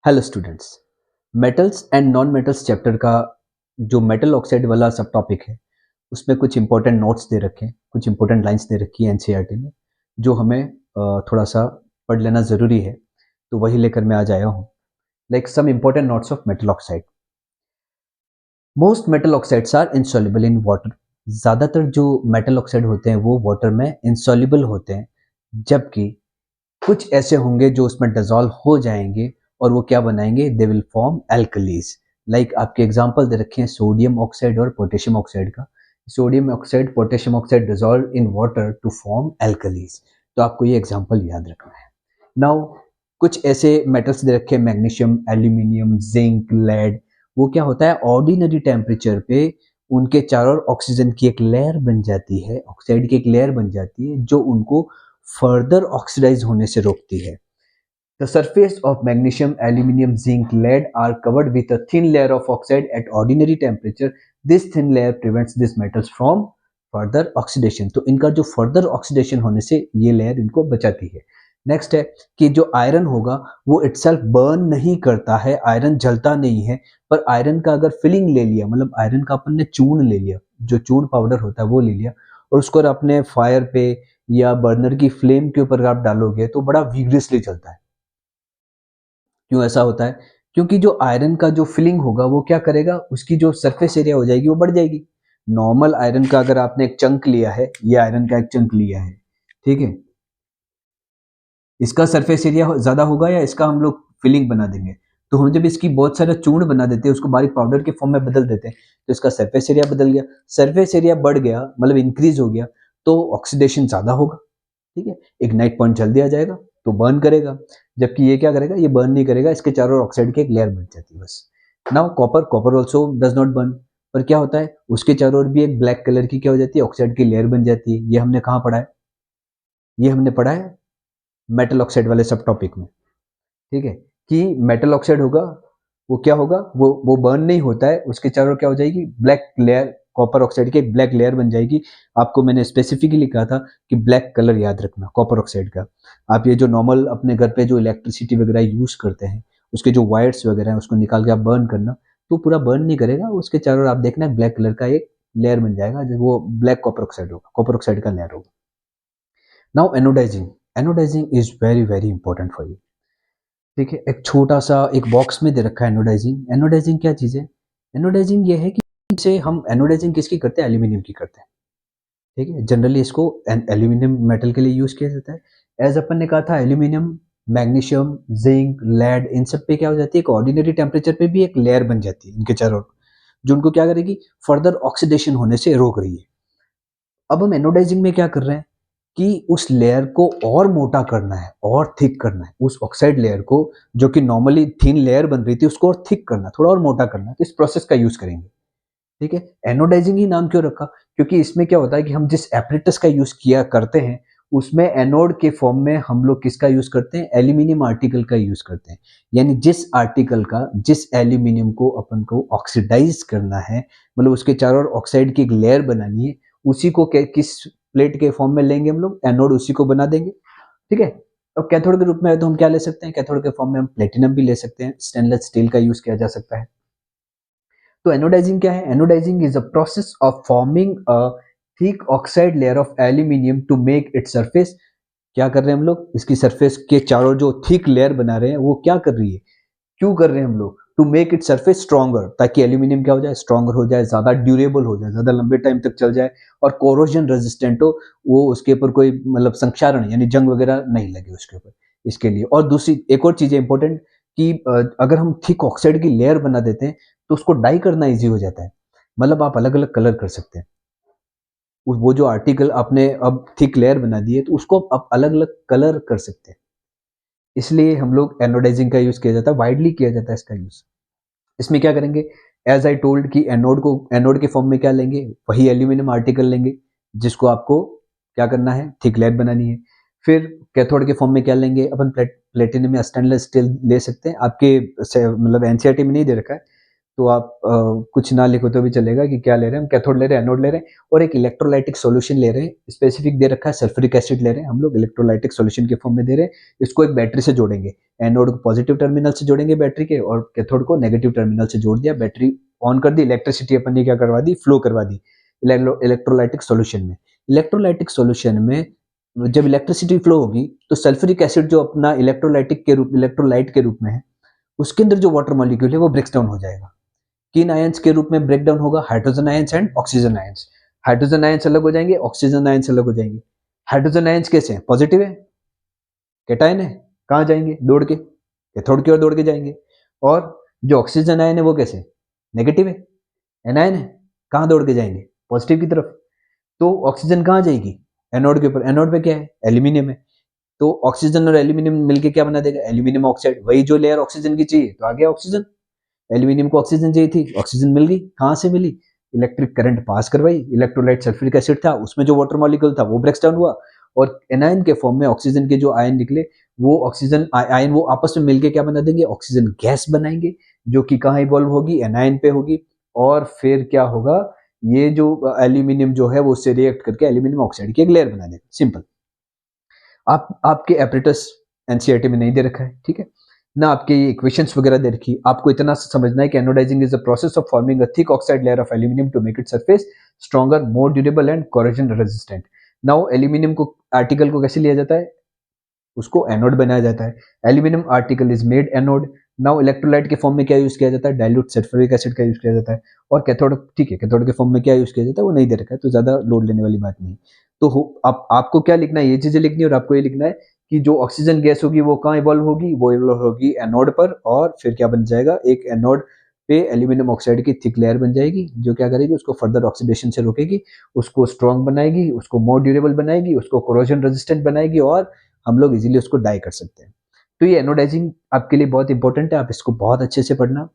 Hello students. Metals and non metals chapter का जो metal oxide वाला सब टॉपिक है उसमें कुछ इंपॉर्टेंट नोट्स दे रखे हैं, कुछ इंपॉर्टेंट लाइंस दे रखी है एनसीईआरटी में, जो हमें थोड़ा सा पढ़ लेना ज़रूरी है। तो वही लेकर मैं आज आया हूँ। Like some important notes of metal oxide. Most metal oxides are insoluble in water. ज़्यादातर जो मेटल ऑक्साइड होते हैं वो वाटर में इनसॉल्युबल होते हैं, जबकि कुछ ऐसे होंगे जो उसमें डिजॉल्व हो जाएंगे और वो क्या बनाएंगे, they will form alkalis. Like आपके एग्जांपल दे रखे हैं सोडियम ऑक्साइड और पोटेशियम ऑक्साइड का। Sodium oxide potassium oxide dissolve in water to form alkalis. तो आपको ये एग्जांपल याद रखना है। नाउ कुछ ऐसे मेटल्स दे रखे हैं, मैग्नीशियम, एल्यूमिनियम, जिंक, लेड। वो क्या होता है, ऑर्डिनरी टेम्परेचर पे उनके चारों ओर ऑक्सीजन की एक लेयर बन जाती है, ऑक्साइड की एक लेयर बन जाती है जो उनको फर्दर ऑक्सीडाइज होने से रोकती है। The surface of magnesium, aluminium, zinc, lead are covered with a thin layer of oxide at ordinary temperature. This thin layer prevents this metals from further oxidation. तो इनका जो फर्दर ऑक्सीडेशन होने से ये लेयर इनको बचाती है। नेक्स्ट है कि जो आयरन होगा वो इटसेल्फ बर्न नहीं करता है, आयरन जलता नहीं है, पर आयरन का अगर फिलिंग ले लिया, मतलब आयरन का अपन ने चूर्ण ले लिया, जो चूर्ण पाउडर होता है वो ले लिया, और उसको अपने फायर पे या बर्नर की फ्लेम के ऊपर आप डालोगे तो बड़ा विग्रेसली चलता है। क्यों ऐसा होता है? क्योंकि जो आयरन का जो फिलिंग होगा वो क्या करेगा, उसकी जो सरफेस एरिया हो जाएगी वो बढ़ जाएगी। नॉर्मल आयरन का अगर आपने एक चंक लिया है, ये आयरन का एक चंक लिया है, ठीक है, इसका सरफेस एरिया ज्यादा होगा या इसका हम लोग फिलिंग बना देंगे? तो हम जब इसकी बहुत सारा चूर्ण बना देते हैं, उसको बारीक पाउडर के फॉर्म में बदल देते हैं, तो इसका सरफेस एरिया बदल गया। सरफेस एरिया बढ़ गया मतलब इंक्रीज हो गया, तो ऑक्सीडेशन ज्यादा होगा, ठीक है, इग्नाइट पॉइंट जल्दी आ जाएगा तो बर्न करेगा। जबकि ये क्या करेगा, ये बर्न नहीं करेगा, इसके चारों ऑक्साइड की एक लेयर बन जाती है बस। Now copper, copper also does not burn, पर क्या होता है, उसके चारों ओर भी एक ब्लैक कलर की क्या हो जाती है, ऑक्साइड की लेयर बन जाती है। ये हमने कहाँ पढ़ा है? ये हमने पढ़ा है मेटल ऑक्साइड वाले सब टॉपिक में, ठीक है, कि मेटल ऑक्साइड होगा, वो क्या होगा, वो बर्न नहीं होता है, उसके चारों ओर क्या हो जाएगी, ब्लैक लेयर, कॉपर ऑक्साइड की एक ब्लैक लेयर बन जाएगी। आपको मैंने स्पेसिफिकली कहा था कि ब्लैक कलर याद रखना कॉपर ऑक्साइड का। आप ये जो नॉर्मल अपने घर पे जो इलेक्ट्रिसिटी वगैरह यूज करते हैं, उसके जो वायर्स वगैरह हैं उसको निकाल के आप बर्न करना, तो पूरा बर्न नहीं करेगा, उसके चारों ओर आप देखना ब्लैक कलर का एक लेयर बन जाएगा, जो वो ब्लैक कॉपर ऑक्साइड होगा, कॉपर ऑक्साइड का लेयर होगा। Now anodizing, anodizing is very very important for you. देखिए एक छोटा सा एक बॉक्स में दे रखा है एनोडाइजिंग। एनोडाइजिंग क्या चीज़ है? एनोडाइजिंग ये है कि इसे हम एनोडाइजिंग किसकी करते हैं, एल्यूमिनियम की करते हैं, ठीक है। जनरली इसको एल्यूमिनियम मेटल के लिए यूज किया जाता है। एज अपन ने कहा था, एल्यूमिनियम, मैग्नीशियम, जिंक, लेड, इन सब पे क्या हो जाती है, एक ऑर्डिनरी टेम्परेचर पे भी एक लेयर बन जाती है इनके चारों ओर, जो उनको क्या करेगी, फर्दर ऑक्सीडेशन होने से रोक रही है। अब हम एनोडाइजिंग में क्या कर रहे हैं कि उस लेयर को और मोटा करना है और थिक करना है, उस ऑक्साइड लेयर को, जो कि नॉर्मली थिन लेयर बन रही थी, उसको और थिक करना, थोड़ा और मोटा करना है, तो इस प्रोसेस का यूज करेंगे, ठीक है। एनोडाइजिंग ही नाम क्यों रखा? क्योंकि इसमें क्या होता है कि हम जिस एपरेटस का यूज किया करते हैं उसमें एनोड के फॉर्म में हम लोग किसका यूज करते हैं, एल्यूमिनियम आर्टिकल का यूज करते हैं। यानी जिस आर्टिकल का, जिस एल्यूमिनियम को अपन को ऑक्सीडाइज करना है, मतलब उसके चारों ओर ऑक्साइड की एक लेयर बनानी है, उसी को किस प्लेट के फॉर्म में लेंगे हम लोग, एनोड उसी को बना देंगे, ठीक है। और कैथोड के रूप में है तो हम क्या ले सकते हैं, कैथोड के फॉर्म में हम प्लेटिनम भी ले सकते हैं, स्टेनलेस स्टील का यूज किया जा सकता है। तो एनोडाइजिंग क्या है? Anodizing is a process of forming a thick oxide layer of aluminium to make it surface. क्या कर रहे हैं हम लोग, इसकी सरफेस के चारों जो थिक लेयर बना रहे हैं, वो क्या कर रही है, क्यों कर रहे हैं हम लोग, to make it surface stronger, ताकि एल्यूमिनियम क्या हो जाए, स्ट्रॉन्गर हो जाए, ज्यादा ड्यूरेबल हो जाए, ज्यादा लंबे टाइम तक चल जाए, और कोरोजन रेजिस्टेंट हो, वो उसके ऊपर कोई मतलब संक्षारण यानी जंग वगैरह नहीं लगे उसके ऊपर, इसके लिए। और दूसरी एक और चीज है इंपॉर्टेंट कि अगर हम थिक ऑक्साइड की लेयर बना देते हैं तो उसको डाई करना इजी हो जाता है, मतलब आप अलग अलग कलर कर सकते हैं। वो जो आर्टिकल आपने अब थिक लेयर बना दी है तो उसको आप अलग अलग कलर कर सकते हैं, इसलिए हम लोग एनोडाइजिंग का यूज किया जाता है, वाइडली किया जाता है इसका यूज। इसमें क्या करेंगे, एज आई टोल्ड कि एनोड को, एनोड के फॉर्म में क्या लेंगे, वही एल्यूमिनियम आर्टिकल लेंगे जिसको आपको क्या करना है, थिक लेयर बनानी है। फिर कैथोड के फॉर्म में क्या लेंगे अपन, प्लेटिनम या स्टेनलेस स्टील ले सकते हैं, आपके मतलब एनसीईआरटी में नहीं दे रखा है, तो आप कुछ ना लिखो तो भी चलेगा कि क्या ले रहे हैं हम, कैथोड ले रहे हैं, एनोड ले रहे हैं और एक इलेक्ट्रोलाइटिक सॉल्यूशन ले रहे हैं। स्पेसिफिक दे रखा है सल्फ्यूरिक एसिड ले रहे हैं हम लोग, इलेक्ट्रोलाइटिक सॉल्यूशन के फॉर्म में दे रहे हैं। इसको एक बैटरी से जोड़ेंगे, एनोड को पॉजिटिव टर्मिनल से जोड़ेंगे बैटरी के और कैथोड को नेगेटिव टर्मिनल से जोड़ दिया, बैटरी ऑन कर दी, इलेक्ट्रिसिटी अपन ने क्या करवा दी, फ्लो करवा दी इलेक्ट्रोलाइटिक सॉल्यूशन में। इलेक्ट्रोलाइटिक सॉल्यूशन में जब इलेक्ट्रिसिटी फ्लो होगी तो सल्फ्यूरिक एसिड जो अपना इलेक्ट्रोलाइट के रूप में है, उसके अंदर जो वाटर मॉलिक्यूल है वो ब्रेक्स डाउन हो जाएगा। किन आयंस के रूप में ब्रेक डाउन होगा, hydrogen ions and oxygen ions. Hydrogen ions अलग हो जाएंगे, ऑक्सीजन आयंस अलग हो जाएंगे। हाइड्रोजन आयंस कैसे हैं, पॉजिटिव है, कैटायन है, कहाँ जाएंगे, दौड़ के कैथोड की ओर दौड़ के जाएंगे। और जो ऑक्सीजन आयन है वो कैसे, नेगेटिव है, एनायन है, कहाँ दौड़ के जाएंगे, पॉजिटिव की तरफ। तो ऑक्सीजन कहाँ जाएगी, एनोड के ऊपर। एनोड पे क्या है, एल्यूमिनियम है। तो ऑक्सीजन और एल्यूमिनियम मिलके क्या बना देगा, एल्यूमिनियम ऑक्साइड, वही जो लेयर ऑक्सीजन की चाहिए, तो आ गया ऑक्सीजन। एल्यूमिनियम को ऑक्सीजन चाहिए थी, ऑक्सीजन मिल गई, कहाँ से मिली, इलेक्ट्रिक करंट पास करवाई, इलेक्ट्रोलाइट सल्फ्यूरिक एसिड था, उसमें जो वाटर मॉलिक्यूल था वो ब्रेक्स डाउन हुआ और एनायन के फॉर्म में ऑक्सीजन के जो आयन निकले, वो ऑक्सीजन आयन वो आपस में मिलके क्या बना देंगे, ऑक्सीजन गैस बनाएंगे, जो कि कहाँ इवॉल्व होगी, एनायन पे होगी। और फिर क्या होगा, ये जो एल्यूमिनियम जो है वो उससे रिएक्ट करके एल्यूमिनियम ऑक्साइड की एक लेयर बना देगा, सिंपल। आप आपके एपरेटस एनसीईआरटी में नहीं दे रखा है, ठीक है ना, आपके ये इक्वेशंस वगैरह दे रखी है। आपको इतना समझना है कि anodizing is the process of forming a thick oxide layer of aluminium to make it surface stronger, more durable and corrosion resistant. Now aluminium को आर्टिकल को कैसे लिया जाता है, उसको एनोड बनाया जाता है। Aluminium article is made anode. Now electrolyte के फॉर्म में क्या यूज किया जाता है, डाइल्यूट सल्फ्यूरिक एसिड का यूज किया जाता है। और कैथोड, ठीक है, कैथोड के फॉर्म में क्या यूज किया जाता है वो नहीं दे रखा है, तो ज्यादा लोड लेने वाली बात नहीं। तो आपको क्या लिखना है, ये चीजें लिखनी है और आपको ये लिखना है कि जो ऑक्सीजन गैस होगी वो कहाँ इवॉल्व होगी, वो इवॉल्व होगी एनोड पर। और फिर क्या बन जाएगा, एक एनोड पे एल्यूमिनियम ऑक्साइड की थिक लेयर बन जाएगी, जो क्या करेगी, उसको फर्दर ऑक्सीडेशन से रोकेगी, उसको स्ट्रॉन्ग बनाएगी, उसको मोर ड्यूरेबल बनाएगी, उसको कोरोजन रेजिस्टेंट बनाएगी और हम लोग इजीली उसको डाई कर सकते हैं। तो ये एनोडाइजिंग आपके लिए बहुत इंपॉर्टेंट है, आप इसको बहुत अच्छे से पढ़ना।